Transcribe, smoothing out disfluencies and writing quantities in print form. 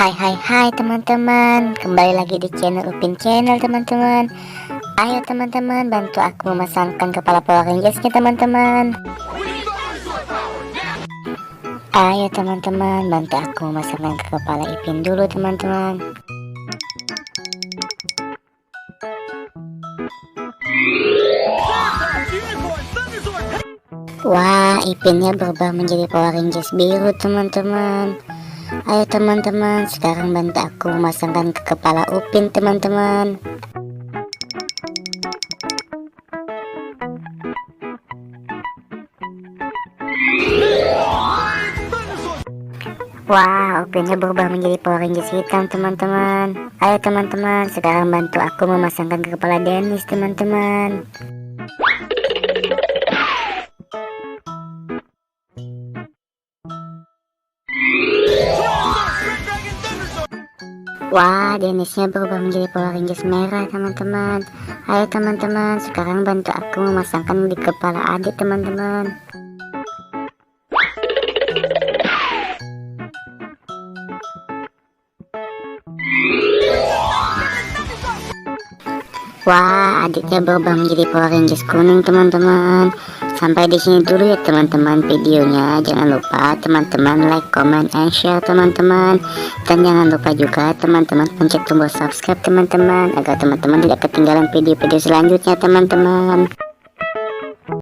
Hai teman-teman, kembali lagi di channel Upin Channel teman-teman. Ayo teman-teman, bantu aku memasangkan kepala Power Rangersnya teman-teman. Ayo teman-teman, bantu aku memasangkan ke kepala Ipin dulu teman-teman. Wah, Ipinnya berubah menjadi Power Rangers biru teman-teman. Ayo teman-teman, sekarang bantu aku memasangkan ke kepala Upin teman-teman. Wah, Upinnya berubah menjadi Power Rangers hitam teman-teman. Ayo teman-teman, sekarang bantu aku memasangkan ke kepala Dennis teman-teman. Wah, Dennisnya berubah menjadi Power Rangers merah teman-teman. Ayo teman-teman, sekarang bantu aku memasangkan di kepala adik teman-teman. Wah, adiknya berubah menjadi Power Rangers kuning teman-teman. Sampai di sini dulu ya teman-teman videonya. Jangan lupa teman-teman like, comment, and share teman-teman. Dan jangan lupa juga teman-teman pencet tombol subscribe teman-teman, agar teman-teman tidak ketinggalan video-video selanjutnya teman-teman.